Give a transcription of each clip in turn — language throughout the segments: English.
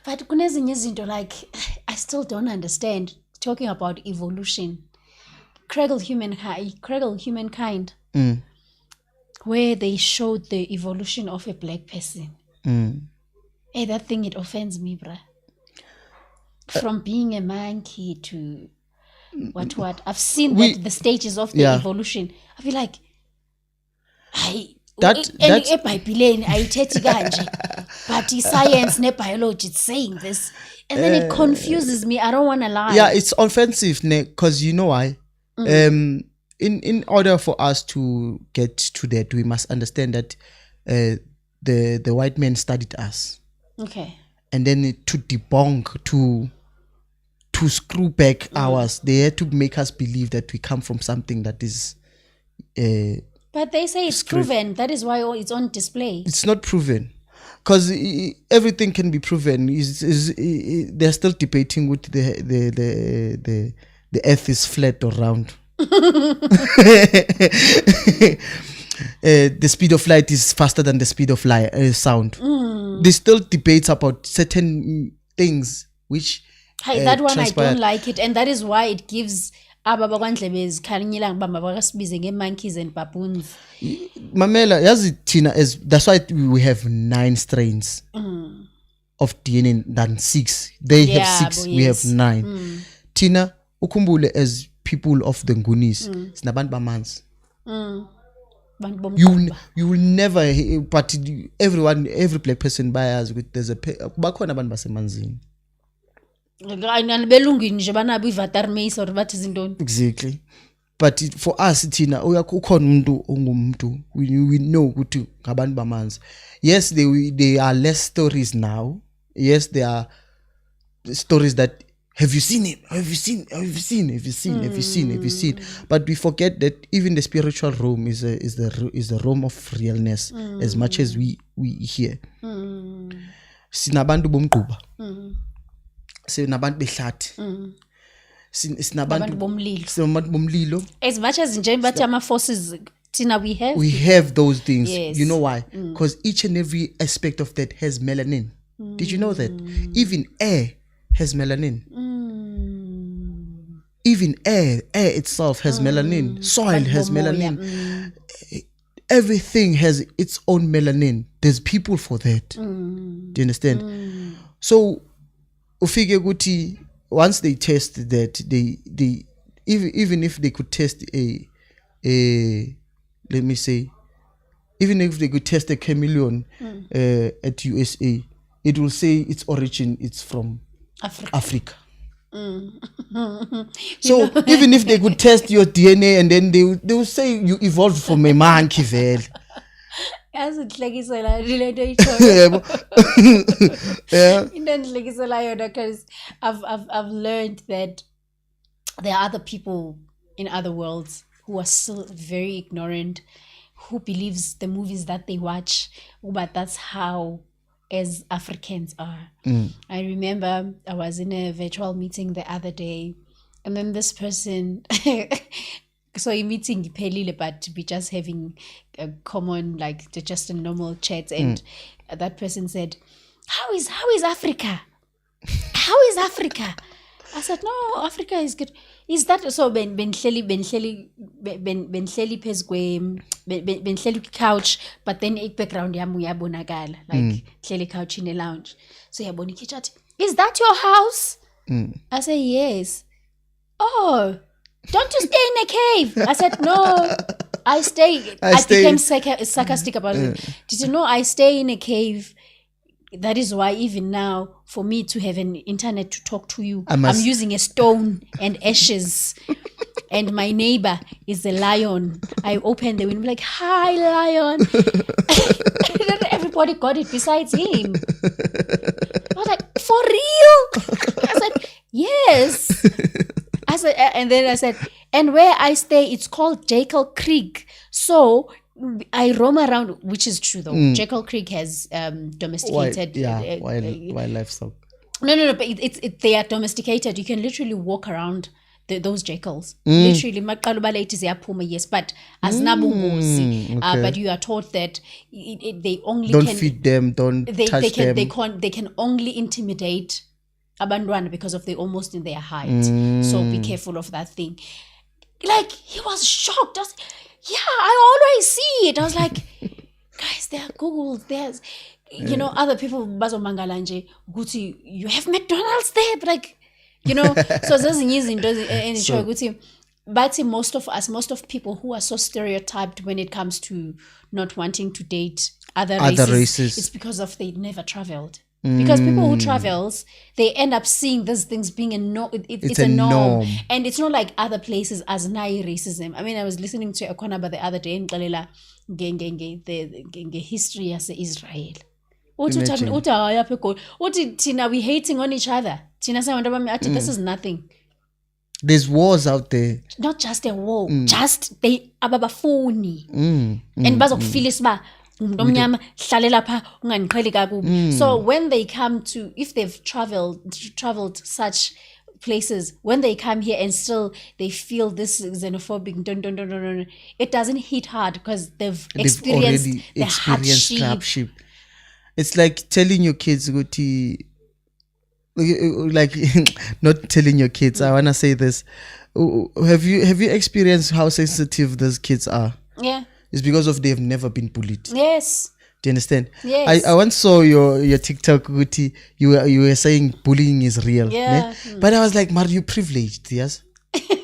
But kunezinye izinto like I still don't understand. Talking about evolution, Cradle Humankind, where they showed the evolution of a black person. Hey, that thing, it offends me, bruh. From being a monkey to what? I've seen the stages of the evolution. I feel like ebhayibhileni ayithethi kanje, but science ne-biology it's saying this, and then it confuses me. I don't want to lie. Yeah, it's offensive, because you know why? In order for us to get to that, we must understand that the white man studied us. Okay. And then to debunk, to screw back ours, they had to make us believe that we come from something that is but they say it's proven. That is why it's on display. It's not proven, because everything can be proven. They're still debating with the earth is flat or round. The speed of light is faster than the speed of sound. There's still debates about certain things which that one transpired. I don't like it, and that is why it gives monkeys and baboons. Mamela, that's why we have 9 strains of DNA than 6. They have 6, we have 9. Tina, ukumbule as people of the Ngunis, sinabantu bamanzi. You will never, but every black person buys with there's a bakhona abantu basemanzini. Exactly. But for us, Tina, we know ukuthi ngabantu bamanzi. Yes, there are less stories now. Yes, there are stories that have you seen him? Have you seen? But we forget that even the spiritual realm is the realm of realness, as much as we hear. Sinabantu bomquba. Sinabantu behlathi. Sinabantu bomlilo. As much as in forces, Tina, we have those things. Yes. You know why? Because each and every aspect of that has melanin. Did you know that? Even air has melanin. Even air itself has melanin. Soil has melanin. Everything has its own melanin. There's people for that. Do you understand? So, ufike ukuthi once they test that, they even if they could test let me say, even if they could test a chameleon at USA, it will say its origin it's from Africa. So even if they could test your DNA and then they will say you evolved from a monkey, vele. As it's like it's because I've learned that there are other people in other worlds who are still very ignorant, who believes the movies that they watch, but that's how as Africans are. I remember I was in a virtual meeting the other day, and then this person so a meeting pelile, but we just having a common, like just a normal chat, and that person said, how is Africa? How is Africa? I said, no, Africa is good. Is that so? Ben hleli couch, but then background yamu yabonakala, like hleli couch in a lounge. So yabona chat. Is that your house? I said, yes. Oh, don't you stay in a cave? I said, no, I stay. I became sarcastic about it. Did you know I stay in a cave? That is why even now, for me to have an internet to talk to you, I'm using a stone and ashes. And my neighbor is a lion. I open the window, like, hi, lion. And then everybody got it besides him. I was like, for real? I said, yes. I said, and then I said, and where I stay, it's called Jekyll Creek. So I roam around, which is true though. Jekyll Creek has domesticated wildlife. So no, but they are domesticated. You can literally walk around those jackals. Literally, maqala late ziyaphuma, yes, but azinabungozi. Okay. But you are taught that they only Don't can feed them, don't touch them. They can only intimidate abantwana because of they're almost in their height. So be careful of that thing. Like, he was shocked. I was, I always see it. I was like, guys, there are Googles, there's, you know, other people, bazo mangalanje, guti, you have McDonald's there, but like, you know, so there's an but most of people who are so stereotyped when it comes to not wanting to date other races, it's because of they never traveled. Because people who travels, they end up seeing these things being it's a norm. And it's not like other places as nai racism. I mean, I was listening to Akonaba the other day in Kalela the history as Israel. Tina, we hating on each other. Tina this is nothing. There's wars out there. Not just a war, just they ababafuni. And bazokufeel ba so when they come to, if they've traveled such places, when they come here and still they feel this xenophobic, it doesn't hit hard because they've experienced the hardship. It's like telling your kids, like not telling your kids. I wanna say this. Have you experienced how sensitive those kids are? Yeah. It's because of they've never been bullied. Yes. Do you understand? Yes. I once saw your TikTok, Guti. You were saying bullying is real. Yeah. But I was like, Mar, you privileged, yes? Because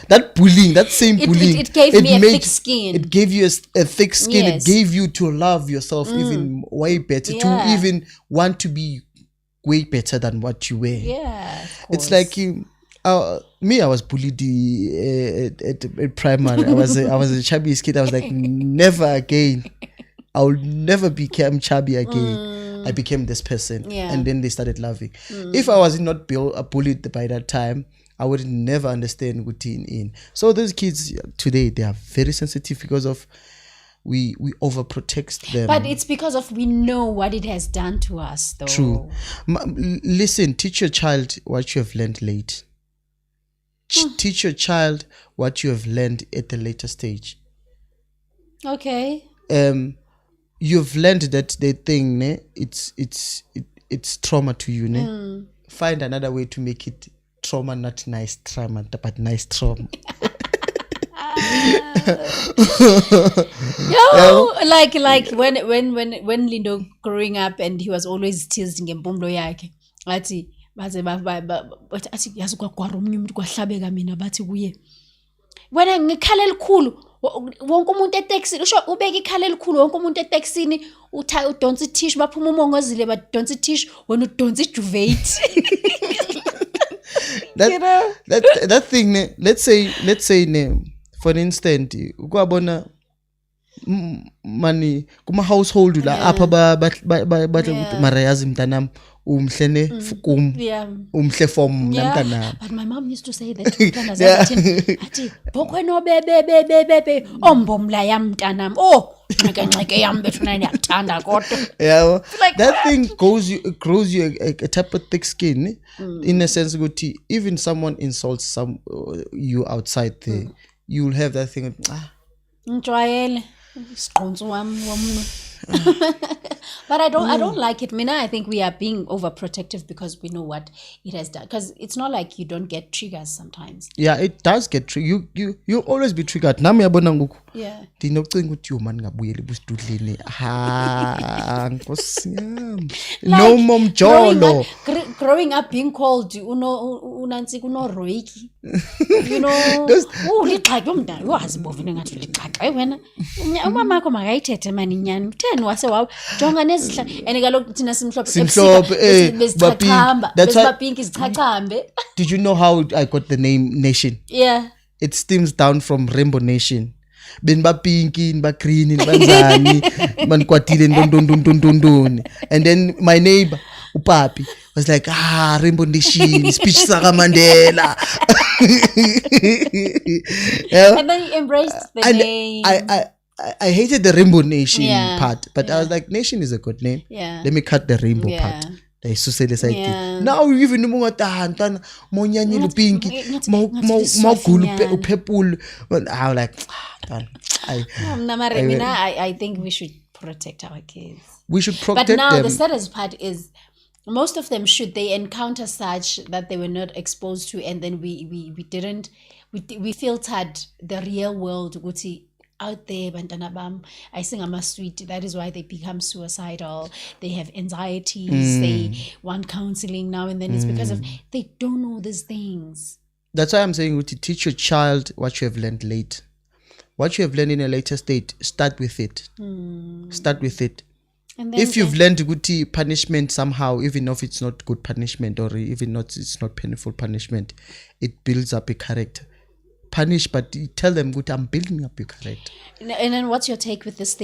that bullying, that same bullying, it gave me a thick skin. It gave you a thick skin. Yes. It gave you to love yourself even way better, to even want to be way better than what you were. Yeah. It's like me, I was bullied at primary. I was a chubby kid. I was like, never again. I will never become chubby again. I became this person. Yeah. And then they started laughing. If I was not bullied by that time, I would never understand routine in. So those kids today, they are very sensitive because of we overprotect them. But it's because of we know what it has done to us, though. True. Listen, teach your child what you have learned late. Teach your child what you have learned at a later stage. Okay. You've learned that the thing, ne, it's trauma to you, ne? Find another way to make it trauma, not nice trauma, but nice trauma. Like when Lindo growing up and he was always teasing ngempumlo yakhe. Athi baze athi yazuka kwaromnye umuntu kwahlabeka mina bathi kuye wena ngikhala elikhulu wonke umuntu etaxini usho ubeka ikhala elikhulu wonke umuntu etaxini udonsa itissue baphuma umongozile badonsa itissue wena udonsa ijuvate. That thing, let's say for instance ukwabona mani kuma household la apha bathi marayazi mntanami umhlene kum umhle form namntanami. But my mom used to say that athi bokweno bebe ombomla yam mntanami nxeke yam bethuna ndiyakuthanda kodwa. Yeah, that thing grows you a type of thick skin, in a sense ukuthi even someone insults you outside there, you will have that thing. Njwayele siqonso wami womno. But I don't like it. Mina, I think we are being overprotective because we know what it has done. Because it's not like you don't get triggers sometimes. Yeah, it does get triggered. You always be triggered. Nami yabona ngoku. Yeah. Ndinocinga ukuthi yo man ngabuyela ebusitudleni. Nkosi yami. No mom jolo. Growing up being called unansi kuno roiki. You know, liqhaqo mntana wazi bovina ngathi liqhaqo wena. Umama wakho makayithethe mani nyani. Utheni wase wawo jonga nezihla and kaloku thina simhlophe besichachamba besibapinki sichachambe. Did you know how I got the name Nation? Yeah. It stems down from Rainbow Nation. Ba pinky, ba green, ba nzani, man kwatile ndondondondondondoni. And then my neighbor upapi was like, Rainbow Nation, speech Saka Mandela. Yeah. And then you embraced the name. I hated the Rainbow Nation part, but yeah. I was like, Nation is a good name. Yeah. Let me cut the rainbow part. dayisusele esayidini. Yeah. Now even uma ungatahani ntwana monyanyile upinki magulu uphepule. I was like ntwana I think we should protect our kids. we should protect But now them. the saddest part is most of them, should they encounter such that they were not exposed to, and then we filtered the real world ukuthi out there bantwana bam ayisingama sweet, that is why they become suicidal, they have anxieties, they want counseling now and then. It's because of they don't know these things. That's why I'm saying to teach your child what you have learned late. What you have learned in a later state, start with it. Start with it. And then if you've learned good punishment somehow, even if it's not good punishment or even not it's not painful punishment, it builds up a character. Punish, but tell them good, I'm building up your character. And then what's your take with this thing